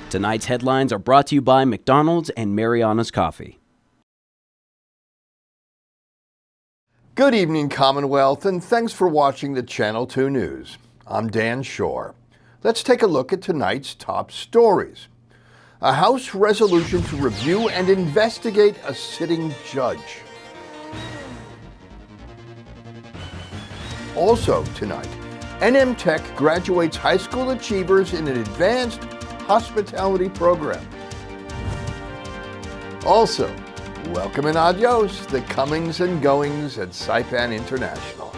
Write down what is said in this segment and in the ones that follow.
Tonight's headlines are brought to you by McDonald's and Marianas Coffee. Good evening, Commonwealth, and thanks for watching the Channel 2 News. I'm Dan Shore. Let's take a look at tonight's top stories. A House resolution to review and investigate a sitting judge. Also tonight, NM Tech graduates high school achievers in an advanced hospitality program. Also, welcome and adios, the comings and goings at Saipan International.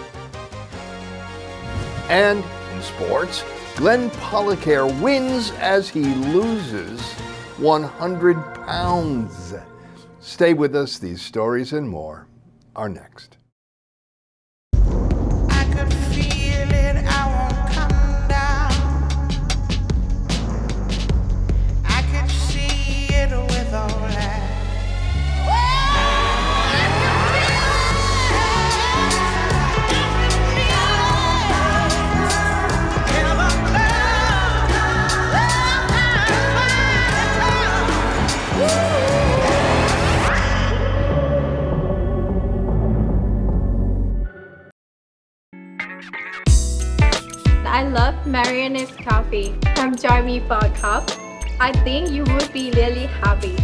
And in sports, Glenn Policare wins as he loses 100 pounds. Stay with us, these stories and more are next. I could feel it, I won't come down. I could see it with all that. I love Marianas Coffee. Come join me for a cup. I think you would be really happy.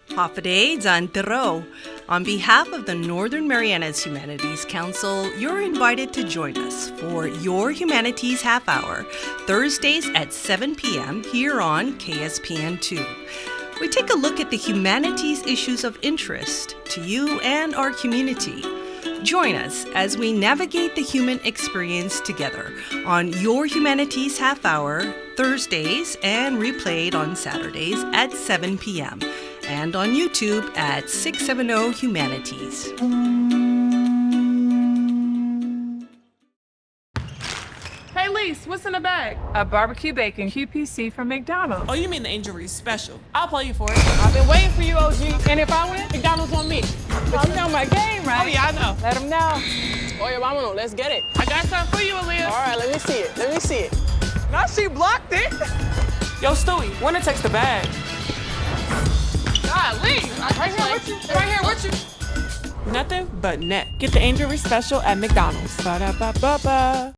Hafaday Zantero. On behalf of the Northern Marianas Humanities Council, you're invited to join us for your Humanities Half Hour, Thursdays at 7 p.m. here on KSPN2. We take a look at the humanities issues of interest to you and our community. Join us as we navigate the human experience together on your Humanities Half Hour, Thursdays, and replayed on Saturdays at 7 p.m. and on YouTube at 670 Humanities. Hey, Lise, what's in the bag? A barbecue bacon QPC from McDonald's. Oh, you mean the Angel Reese special? I'll play you for it. I've been waiting for you, OG. And if I win, McDonald's on me. But you know my game, right? Oh, yeah, I know. Let them know. Oye, vámonos, let's get it. I got something for you, Aaliyah. All right, let me see it. Let me see it. Now she blocked it. Yo, Stewie, when it takes the bag. Golly. Right here with you. Right here with you. Nothing but net. Get the Angel Reese special at McDonald's. Ba-da-ba-ba-ba.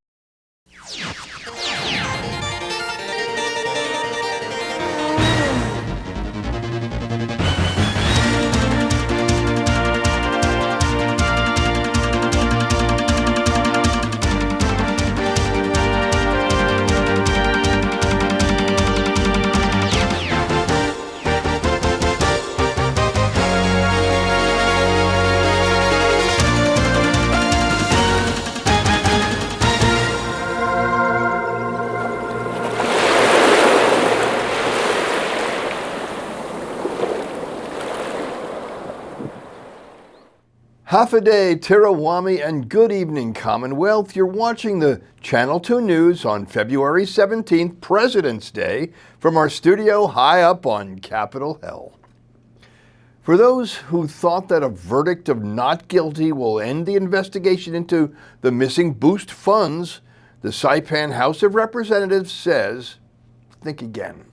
Hafaday, Tirawami, and good evening, Commonwealth. You're watching the Channel 2 News on February 17th, President's Day, from our studio high up on Capitol Hill. For those who thought that a verdict of not guilty will end the investigation into the missing boost funds, the Saipan House of Representatives says, think again.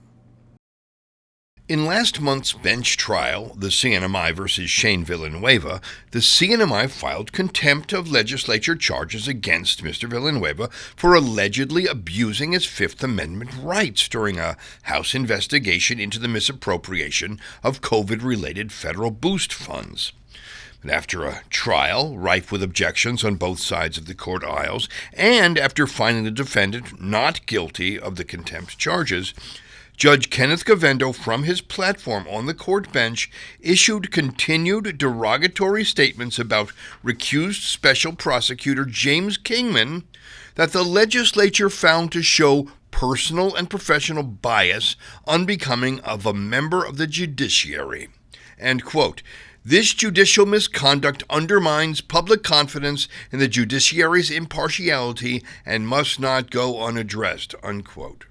In last month's bench trial, the CNMI versus Shayne Villanueva, the CNMI filed contempt of legislature charges against Mr. Villanueva for allegedly abusing his Fifth Amendment rights during a House investigation into the misappropriation of COVID-related federal boost funds. But after a trial rife with objections on both sides of the court aisles, and after finding the defendant not guilty of the contempt charges, Judge Kenneth Govendo, from his platform on the court bench, issued continued derogatory statements about recused Special Prosecutor James Kingman that the legislature found to show personal and professional bias unbecoming of a member of the judiciary. And, quote, "This judicial misconduct undermines public confidence in the judiciary's impartiality and must not go unaddressed," unquote.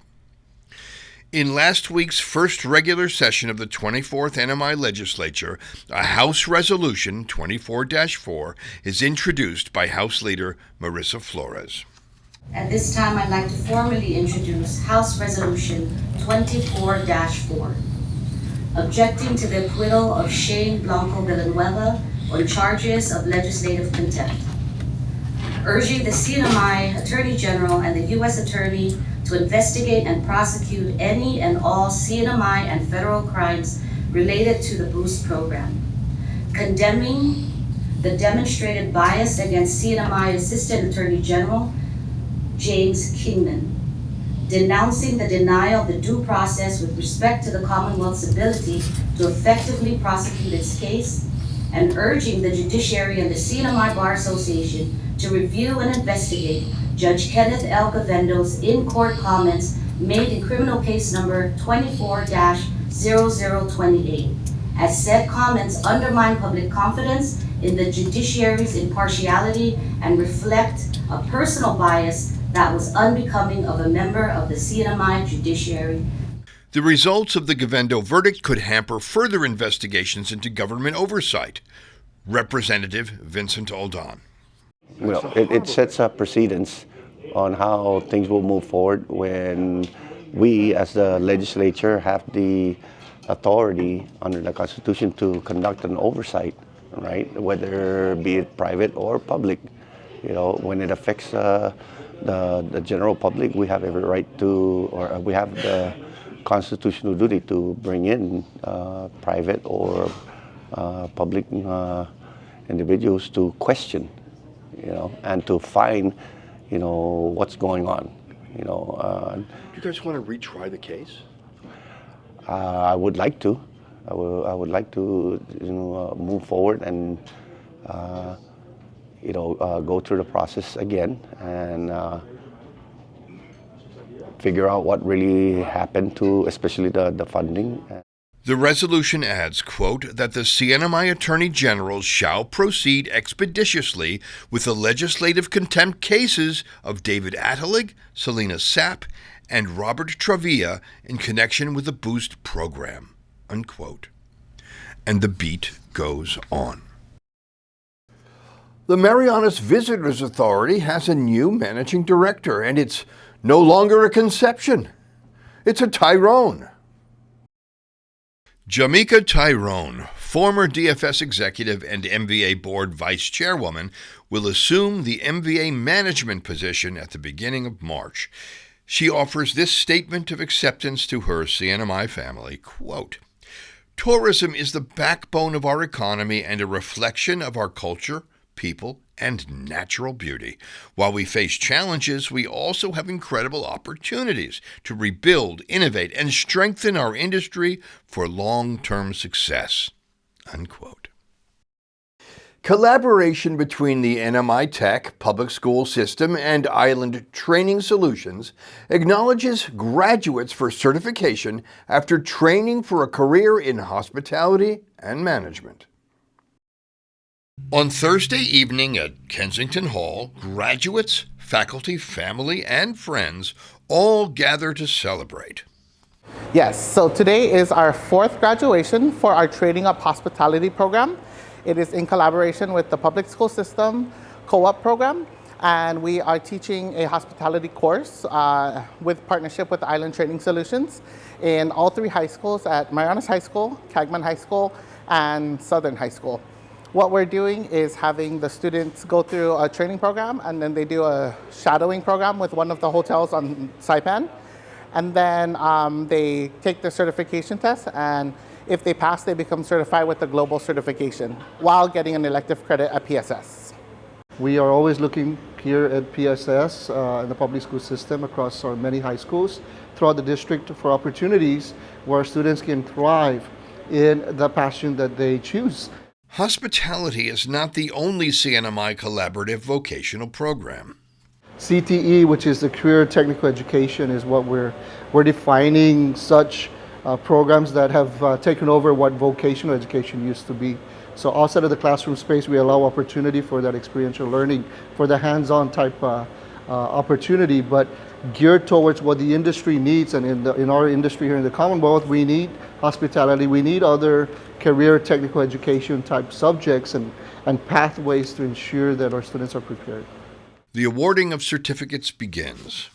In last week's first regular session of the 24th NMI Legislature, a House Resolution 24-4 is introduced by House Leader Marissa Flores. At this time, I'd like to formally introduce House Resolution 24-4, objecting to the acquittal of Shayne Villanueva on charges of legislative contempt, urging the CNMI Attorney General and the U.S. Attorney to investigate and prosecute any and all CNMI and federal crimes related to the BOOST program, condemning the demonstrated bias against CNMI Assistant Attorney General James Kingman, denouncing the denial of the due process with respect to the Commonwealth's ability to effectively prosecute its case, and urging the judiciary and the CNMI Bar Association to review and investigate Judge Kenneth L. Gavendo's in-court comments made in criminal case number 24-0028, as said comments undermine public confidence in the judiciary's impartiality and reflect a personal bias that was unbecoming of a member of the CNMI judiciary. The results of the Gavendo verdict could hamper further investigations into government oversight. Representative Vincent Aldon. Well, it sets up precedents on how things will move forward when we, as the legislature, have the authority under the Constitution to conduct an oversight, right? Whether be it private or public. You know, when it affects the general public, we have every right to, or we have the constitutional duty to bring in private or public individuals to question, you know, and to find, you know, what's going on, you know. Do you guys want to retry the case? I would like to. I would like to, you know, move forward and, you know, go through the process again and figure out what really happened to, especially the funding. The resolution adds, quote, that the CNMI Attorney General shall proceed expeditiously with the legislative contempt cases of David Attelig, Selena Sapp, and Robert Travilla in connection with the BOOST program, unquote. And the beat goes on. The Marianas Visitors Authority has a new managing director, and it's no longer a Conception. It's a Tyrone. Jamaica Tyrone, former DFS executive and MVA board vice chairwoman, will assume the MVA management position at the beginning of March. She offers this statement of acceptance to her CNMI family, quote, tourism is the backbone of our economy and a reflection of our culture, people, and natural beauty. While we face challenges, we also have incredible opportunities to rebuild, innovate, and strengthen our industry for long-term success, unquote. Collaboration between the NMI Tech Public School System and Island Training Solutions acknowledges graduates for certification after training for a career in hospitality and management. On Thursday evening at Kensington Hall, graduates, faculty, family, and friends all gather to celebrate. Yes, so today is our fourth graduation for our Training Up Hospitality program. It is in collaboration with the Public School System Co-op program, and we are teaching a hospitality course with partnership with Island Training Solutions in all three high schools at Marianas High School, Cagman High School, and Southern High School. What we're doing is having the students go through a training program, and then they do a shadowing program with one of the hotels on Saipan. And then they take the certification test, and if they pass, they become certified with the global certification while getting an elective credit at PSS. We are always looking here at PSS in the public school system across our many high schools throughout the district for opportunities where students can thrive in the passion that they choose. Hospitality is not the only CNMI collaborative vocational program. CTE, which is the Career Technical Education, is what we're defining such programs that have taken over what vocational education used to be. So outside of the classroom space, we allow opportunity for that experiential learning, for the hands-on type opportunity. But geared towards what the industry needs. And in our industry here in the Commonwealth, we need hospitality, we need other career technical education type subjects and pathways to ensure that our students are prepared. The awarding of certificates begins.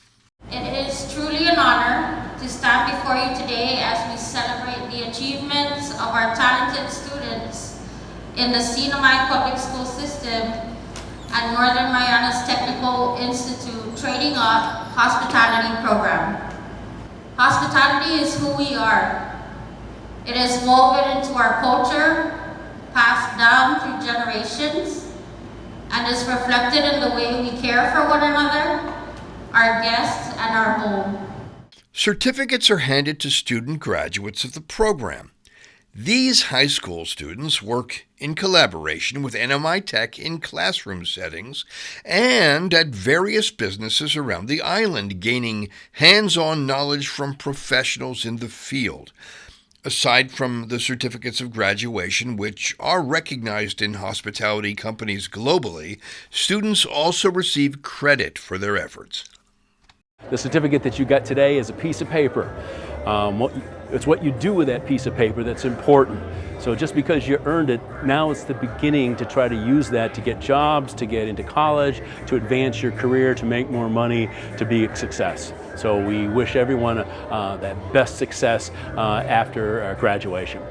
It is truly an honor to stand before you today as we celebrate the achievements of our talented students in the CNMI Public School System and Northern Marianas Technical Institute Trading Up Hospitality Program. Hospitality is who we are. It is woven into our culture, passed down through generations, and is reflected in the way we care for one another, our guests, and our home. Certificates are handed to student graduates of the program. These high school students work in collaboration with NMI Tech in classroom settings and at various businesses around the island, gaining hands-on knowledge from professionals in the field. Aside from the certificates of graduation, which are recognized in hospitality companies globally, students also receive credit for their efforts. The certificate that you got today is a piece of paper. It's what you do with that piece of paper that's important. So just because you earned it, now it's the beginning to try to use that to get jobs, to get into college, to advance your career, to make more money, to be a success. So we wish everyone that best success after graduation.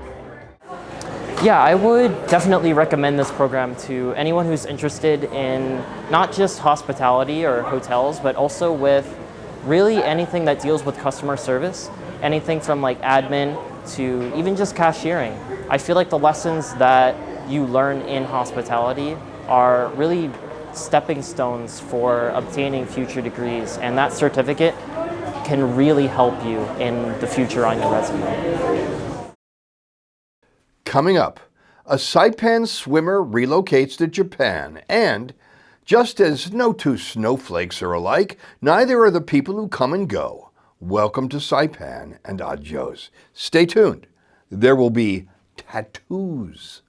Yeah, I would definitely recommend this program to anyone who's interested in not just hospitality or hotels, but also with really anything that deals with customer service, anything from like admin to even just cashiering. I feel like the lessons that you learn in hospitality are really stepping stones for obtaining future degrees, and that certificate can really help you in the future on your resume. Coming up, a Saipan swimmer relocates to Japan, and just as no two snowflakes are alike, neither are the people who come and go. Welcome to Saipan and adios. Stay tuned. There will be tattoos.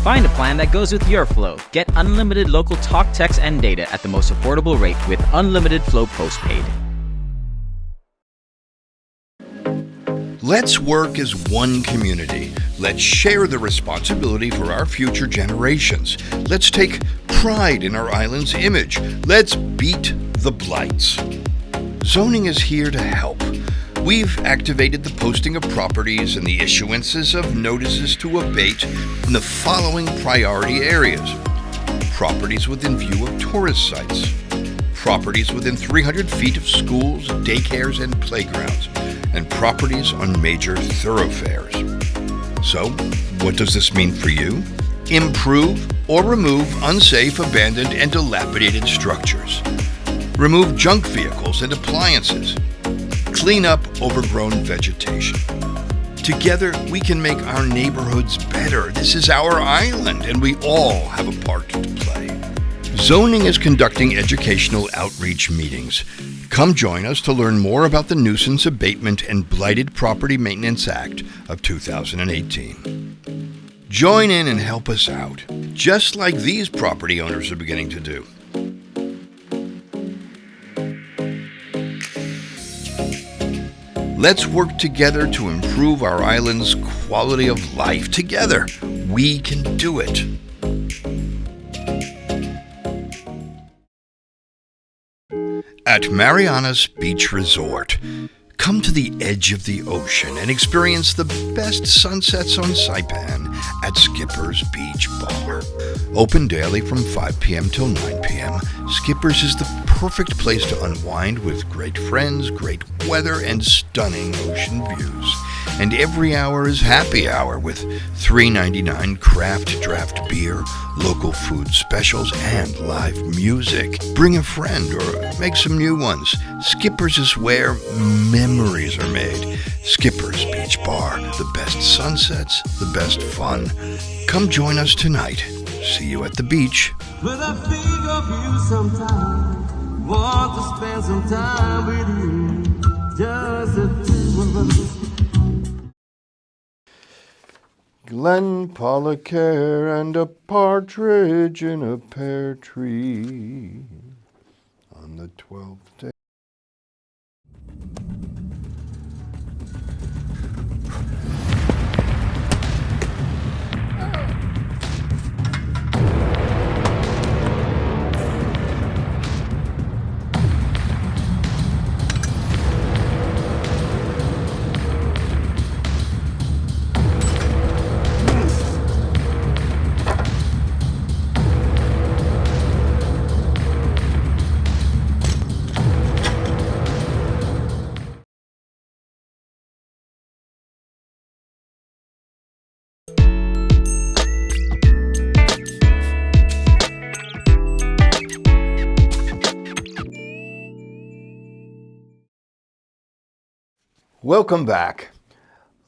Find a plan that goes with your flow. Get unlimited local talk, text, and data at the most affordable rate with Unlimited Flow Postpaid. Let's work as one community. Let's share the responsibility for our future generations. Let's take pride in our island's image. Let's beat the blights. Zoning is here to help. We've activated the posting of properties and the issuances of notices to abate in the following priority areas: properties within view of tourist sites, properties within 300 feet of schools, daycares, and playgrounds, and properties on major thoroughfares. So, what does this mean for you? Improve or remove unsafe, abandoned, and dilapidated structures. Remove junk vehicles and appliances. Clean up overgrown vegetation. Together, we can make our neighborhoods better. This is our island, and we all have a part to play. Zoning is conducting educational outreach meetings. Come join us to learn more about the Nuisance Abatement and Blighted Property Maintenance Act of 2018. Join in and help us out, just like these property owners are beginning to do. Let's work together to improve our island's quality of life. Together, we can do it. At Marianas Beach Resort, come to the edge of the ocean and experience the best sunsets on Saipan at Skipper's Beach Bar. Open daily from 5 p.m. till 9 p.m., Skipper's is the perfect place to unwind with great friends, great weather, and stunning ocean views. And every hour is happy hour with $3.99 craft draft beer, local food specials, and live music. Bring a friend or make some new ones. Skipper's is where memories are made. Skipper's Beach Bar, the best sunsets, the best fun. Come join us tonight. See you at the beach. When I think of you sometime, want to spend some time with you, just the two of us. Glenn Policare and a partridge in a pear tree on the 12th day. Welcome back.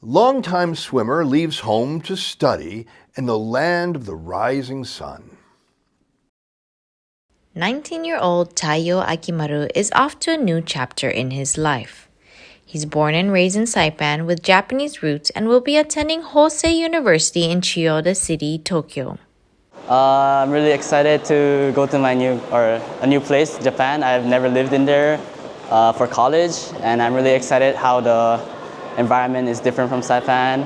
Longtime swimmer leaves home to study in the land of the rising sun. 19-year-old Taiyo Akimaru is off to a new chapter in his life. He's born and raised in Saipan with Japanese roots and will be attending Hosei University in Chiyoda City, Tokyo. I'm really excited to go to a new place, Japan. I've never lived in there for college, and I'm really excited how the environment is different from Saipan,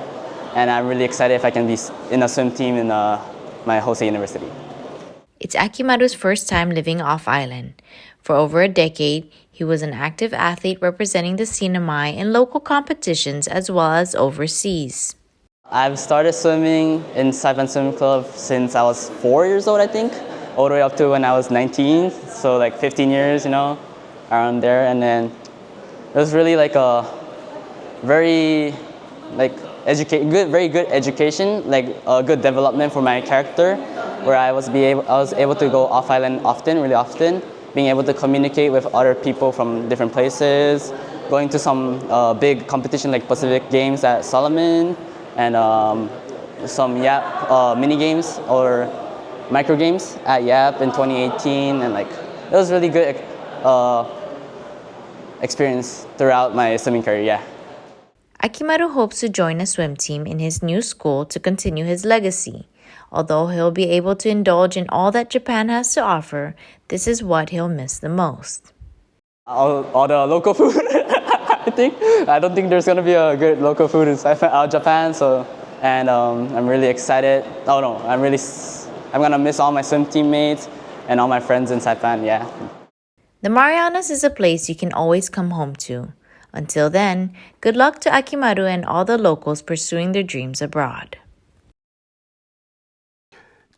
and I'm really excited if I can be in a swim team in my Hosei University. It's Akimaru's first time living off-island. For over a decade, he was an active athlete representing the CNMI in local competitions as well as overseas. I've started swimming in Saipan Swim Club since I was 4 years old, I think, all the way up to when I was 19, so like 15 years, around there. And then it was really like a very very good education, like a good development for my character, where I was able to go off island really often, being able to communicate with other people from different places, going to some big competition like Pacific Games at Solomon, and some YAP mini games or micro games at YAP in 2018, and it was really good experience throughout my swimming career, yeah. Akimaru hopes to join a swim team in his new school to continue his legacy. Although he'll be able to indulge in all that Japan has to offer, this is what he'll miss the most. All the local food, I think. I don't think there's going to be a good local food in Japan, I'm really excited. I'm going to miss all my swim teammates and all my friends in Saipan, yeah. The Marianas is a place you can always come home to. Until then, good luck to Akimaru and all the locals pursuing their dreams abroad.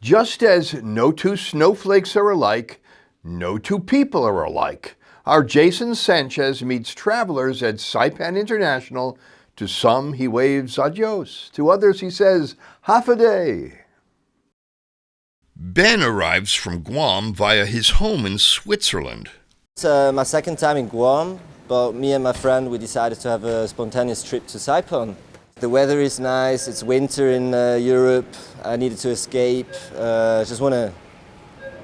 Just as no two snowflakes are alike, no two people are alike. Our Jason Sanchez meets travelers at Saipan International. To some, he waves adios. To others, he says, half a day. Ben arrives from Guam via his home in Switzerland. It's my second time in Guam, but me and my friend, we decided to have a spontaneous trip to Saipan. The weather is nice, it's winter in Europe, I needed to escape. Just want to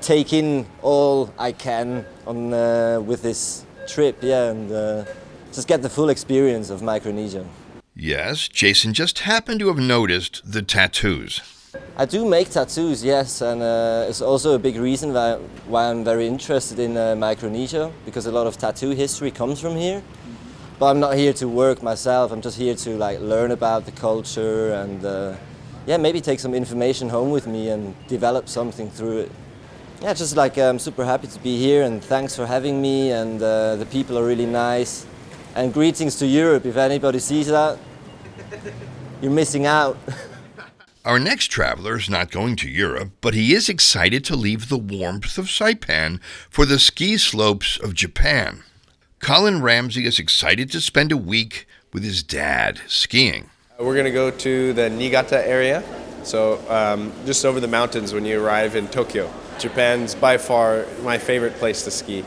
take in all I can with this trip, and just get the full experience of Micronesia. Yes, Jason just happened to have noticed the tattoos. I do make tattoos, yes, and it's also a big reason why I'm very interested in Micronesia, because a lot of tattoo history comes from here. But I'm not here to work myself, I'm just here to learn about the culture and maybe take some information home with me and develop something through it. Yeah, just I'm super happy to be here, and thanks for having me, and the people are really nice. And greetings to Europe, if anybody sees that, you're missing out. Our next traveler is not going to Europe, but he is excited to leave the warmth of Saipan for the ski slopes of Japan. Colin Ramsey is excited to spend a week with his dad skiing. We're going to go to the Niigata area, so just over the mountains when you arrive in Tokyo. Japan's by far my favorite place to ski.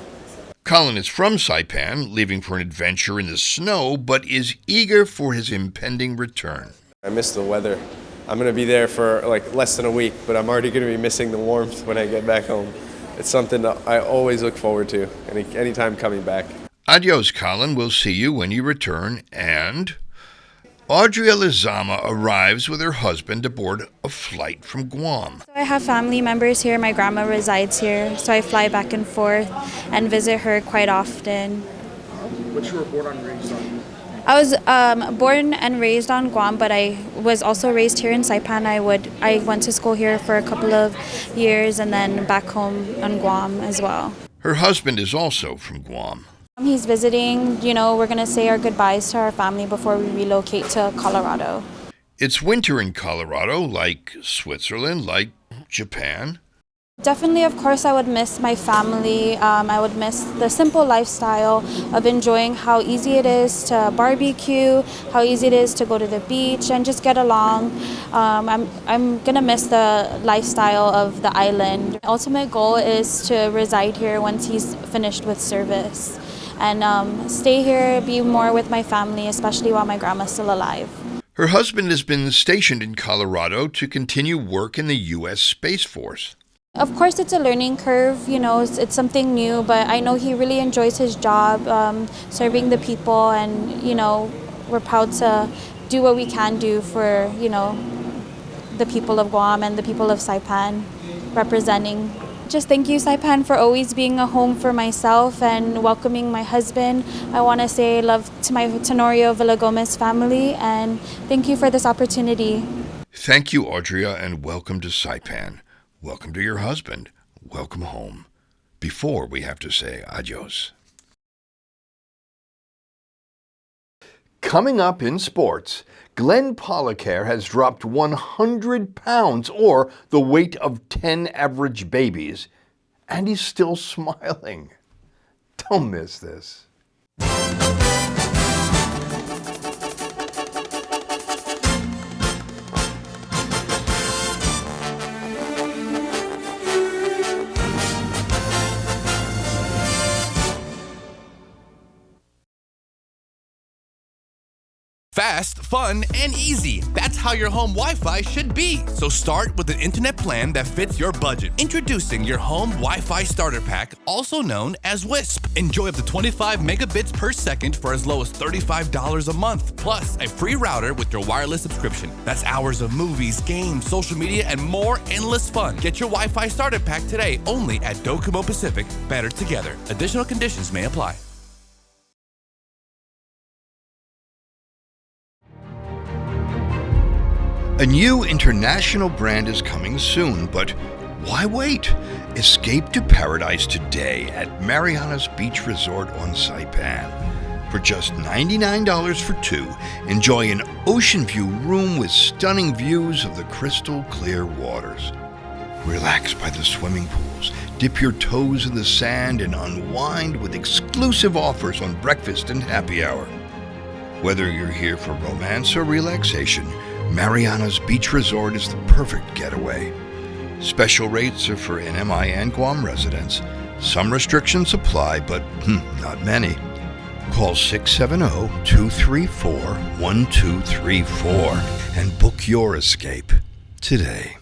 Colin is from Saipan, leaving for an adventure in the snow, but is eager for his impending return. I miss the weather. I'm going to be there for like less than a week, but I'm already going to be missing the warmth when I get back home. It's something that I always look forward to, anytime coming back. Adios, Colin. We'll see you when you return. And Audrey Lizama arrives with her husband aboard a flight from Guam. I have family members here. My grandma resides here, so I fly back and forth and visit her quite often. What you were born and raised on? I was born and raised on Guam, but I was also raised here in Saipan. I went to school here for a couple of years and then back home on Guam as well. Her husband is also from Guam. He's visiting, we're going to say our goodbyes to our family before we relocate to Colorado. It's winter in Colorado, like Switzerland, like Japan. Definitely, of course, I would miss my family. I would miss the simple lifestyle of enjoying how easy it is to barbecue, how easy it is to go to the beach and just get along. I'm going to miss the lifestyle of the island. My ultimate goal is to reside here once he's finished with service and stay here, be more with my family, especially while my grandma's still alive. Her husband has been stationed in Colorado to continue work in the U.S. Space Force. Of course, it's a learning curve, it's something new, but I know he really enjoys his job, serving the people, and, we're proud to do what we can do for, the people of Guam and the people of Saipan, representing. Just thank you, Saipan, for always being a home for myself and welcoming my husband. I want to say love to my Tenorio Villagomez family, and thank you for this opportunity. Thank you, Audria, and welcome to Saipan. Welcome to your husband. Welcome home. Before we have to say adios. Coming up in sports, Glenn Policare has dropped 100 pounds, or the weight of 10 average babies, and he's still smiling. Don't miss this. Fast, fun, and easy. That's how your home Wi-Fi should be. So start with an internet plan that fits your budget. Introducing your home Wi-Fi starter pack, also known as WISP. Enjoy up to 25 megabits per second for as low as $35 a month. Plus, a free router with your wireless subscription. That's hours of movies, games, social media, and more endless fun. Get your Wi-Fi starter pack today only at Docomo Pacific. Better together. Additional conditions may apply. A new international brand is coming soon, but why wait? Escape to paradise today at Marianas Beach Resort on Saipan. For just $99 for two, enjoy an ocean view room with stunning views of the crystal clear waters. Relax by the swimming pools, dip your toes in the sand, and unwind with exclusive offers on breakfast and happy hour. Whether you're here for romance or relaxation, Marianas Beach Resort is the perfect getaway. Special rates are for NMI and Guam residents. Some restrictions apply, but not many. Call 670-234-1234 and book your escape today.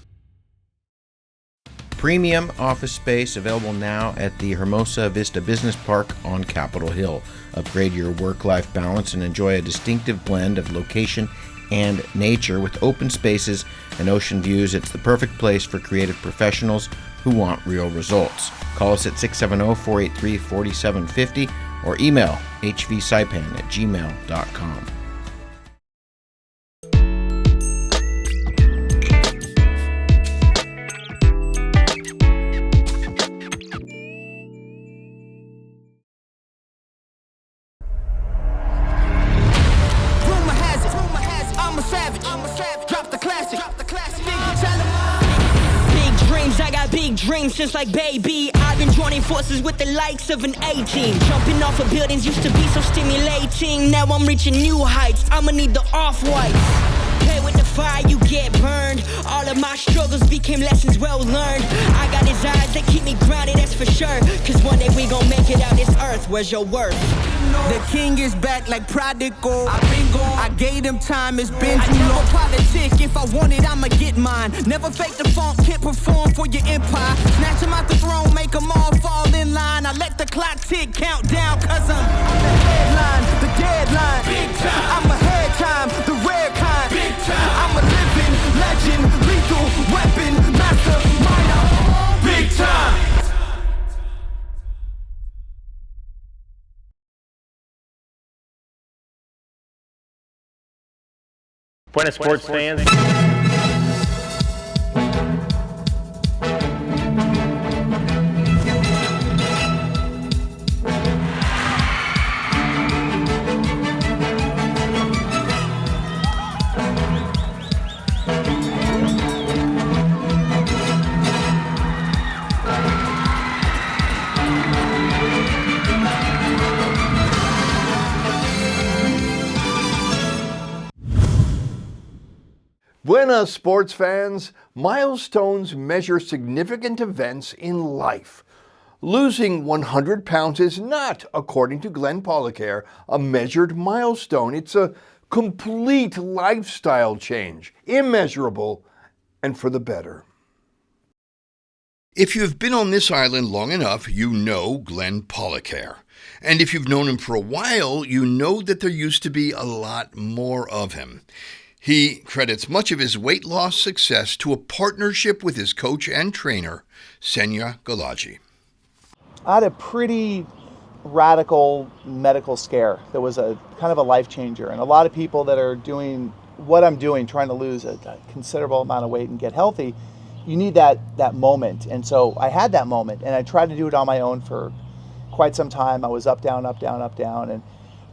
Premium office space available now at the Hermosa Vista Business Park on Capitol Hill. Upgrade your work-life balance and enjoy a distinctive blend of location and nature with open spaces and ocean views. It's the perfect place for creative professionals who want real results. Call us at 670-483-4750 or email hvsaipan@gmail.com. Dreams, I got big dreams since like baby. I've been Joining forces with the likes of an A-team. Jumping off of buildings used to be so stimulating. Now I'm reaching new heights. I'ma need the off-whites. Play with the fire, you get burned. All of my struggles became lessons well learned. I got desires that keep me grounded, that's for sure. Cause one day we gon' make it out this earth. Where's your worth? The king is back like prodigal. I've been gone. I gave him time, it's been too long. Politic, if I want it, I'ma get mine. Never fake the funk, can't perform for your empire. Snatch him out the throne, make them all fall in line. I let the clock tick, count down, cause I'm the headline, the deadline. Big time. I'm ahead time, the rare kind. Big time. I'm a living legend, lethal weapon, mastermind. Big time. Buenas sports fans. Buenas, sports fans. Milestones measure significant events in life. Losing 100 pounds is not, according to Glenn Policare, a measured milestone. It's a complete lifestyle change, immeasurable and for the better. If you've been on this island long enough, you know Glenn Policare. And if you've known him for a while, you know that there used to be a lot more of him. He credits much of his weight loss success to a partnership with his coach and trainer, Shayne Villanueva. I had a pretty radical medical scare that was a kind of a life changer. And a lot of people that are doing what I'm doing, trying to lose a considerable amount of weight and get healthy, you need that moment. And so I had that moment, and I tried to do it on my own for quite some time. I was up, down, up, down, up, down. And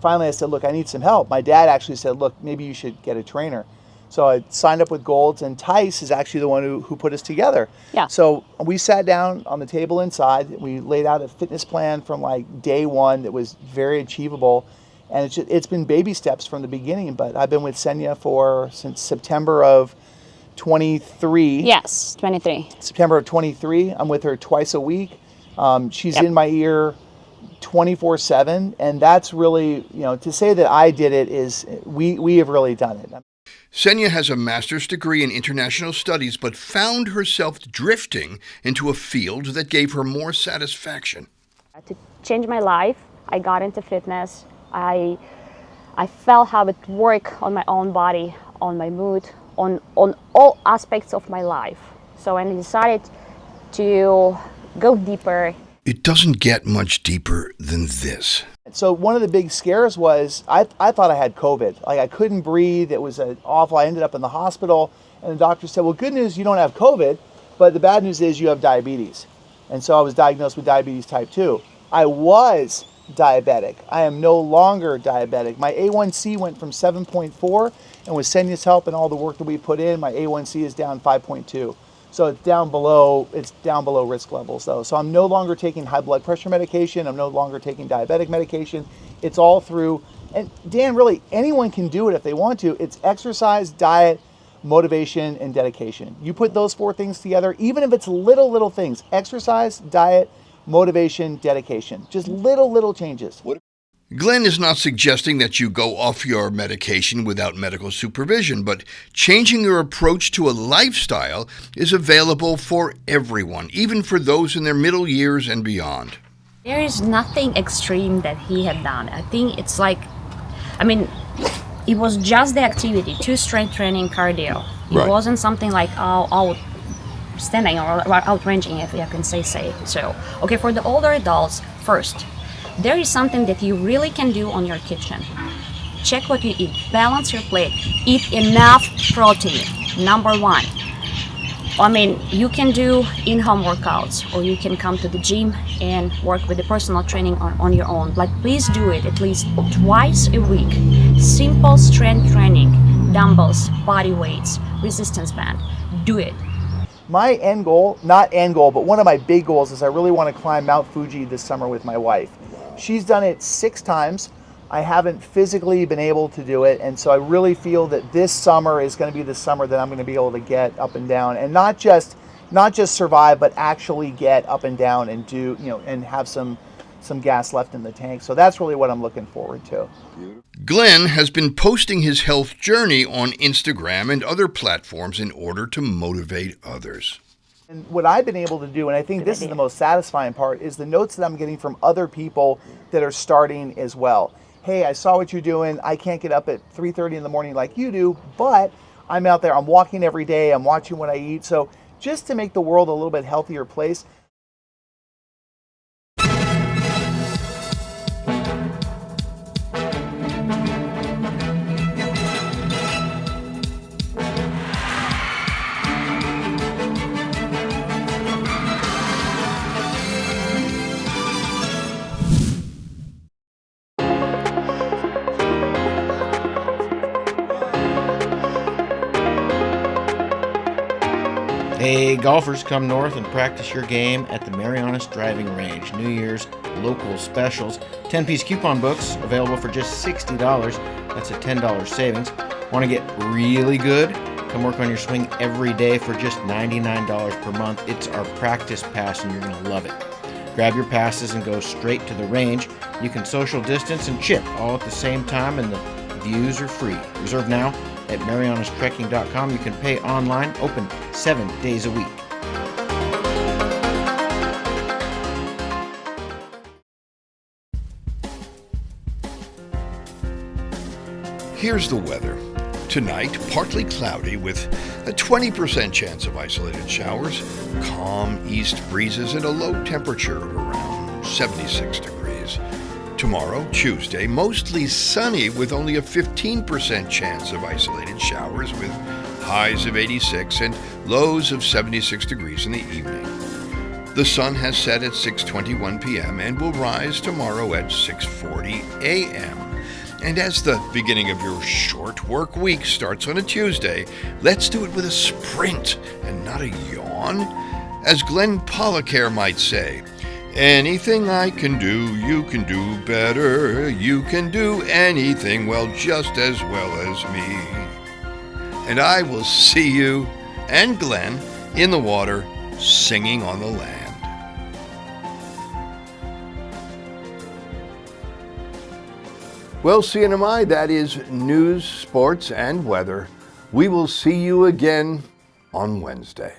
finally I said, look, I need some help. My dad actually said, look, maybe you should get a trainer. So I signed up with Golds, and Tice is actually the one who put us together. Yeah. So we sat down on the table inside. We laid out a fitness plan from like day one that was very achievable. And it's been baby steps from the beginning. But I've been with Shayne since September of 23. Yes, 23. September of 23. I'm with her twice a week. She's in my ear 24/7, and that's really, to say that I did it is we have really done it. Shayne has a master's degree in international studies, but found herself drifting into a field that gave her more satisfaction. To change my life, I got into fitness. I felt how it worked on my own body, on my mood, on all aspects of my life. So I decided to go deeper. It doesn't get much deeper than this. So one of the big scares was I thought I had COVID. Like I couldn't breathe. It was awful. I ended up in the hospital, and the doctor said, well, good news, you don't have COVID, but the bad news is you have diabetes. And so I was diagnosed with diabetes type 2. I was diabetic. I am no longer diabetic. My A1C went from 7.4, and with Shayne's help and all the work that we put in, my A1C is down 5.2. So it's down below risk levels though. So I'm no longer taking high blood pressure medication. I'm no longer taking diabetic medication. It's all through, and Dan, really anyone can do it if they want to. It's exercise, diet, motivation, and dedication. You put those four things together, even if it's little things: exercise, diet, motivation, dedication. Just little changes. Glenn is not suggesting that you go off your medication without medical supervision, but changing your approach to a lifestyle is available for everyone, even for those in their middle years and beyond. There is nothing extreme that he had done. I think it's like, it was just the activity, 2 strength training, cardio. It wasn't something like outstanding or outranging, if I can say. So, okay, for the older adults, first, there is something that you really can do on your kitchen. Check what you eat. Balance your plate. Eat enough protein. Number 1. You can do in-home workouts, or you can come to the gym and work with the personal training on your own. But please do it at least twice a week. Simple strength training, dumbbells, body weights, resistance band. Do it. My end goal, not end goal, but one of my big goals is I really want to climb Mount Fuji this summer with my wife. She's done it 6 times. I haven't physically been able to do it, and so I really feel that this summer is going to be the summer that I'm going to be able to get up and down, and not just survive, but actually get up and down and do, and have some gas left in the tank. So that's really what I'm looking forward to. Glenn has been posting his health journey on Instagram and other platforms in order to motivate others. And what I've been able to do, and I think this is the most satisfying part, is the notes that I'm getting from other people that are starting as well. Hey, I saw what you're doing. I can't get up at 3:30 in the morning like you do, but I'm out there. I'm walking every day. I'm watching what I eat. So just to make the world a little bit healthier place. Hey, golfers, come north and practice your game at the Marianas Driving Range. New Year's local specials. 10-piece coupon books available for just $60. That's a $10 savings. Want to get really good? Come work on your swing every day for just $99 per month. It's our practice pass and you're going to love it. Grab your passes and go straight to the range. You can social distance and chip all at the same time, and the views are free. Reserve now at marianastrekking.com. You can pay online, open 7 days a week. Here's the weather. Tonight, partly cloudy with a 20% chance of isolated showers, calm east breezes, and a low temperature of around 76 degrees. Tomorrow, Tuesday, mostly sunny with only a 15% chance of isolated showers with highs of 86 and lows of 76 degrees in the evening. The sun has set at 6:21 p.m. and will rise tomorrow at 6:40 a.m. And as the beginning of your short work week starts on a Tuesday, let's do it with a sprint and not a yawn. As Glenn Policare might say, anything I can do, you can do better. You can do anything, well, just as well as me. And I will see you and Glenn in the water singing on the land. Well, CNMI, that is news, sports, and weather. We will see you again on Wednesday.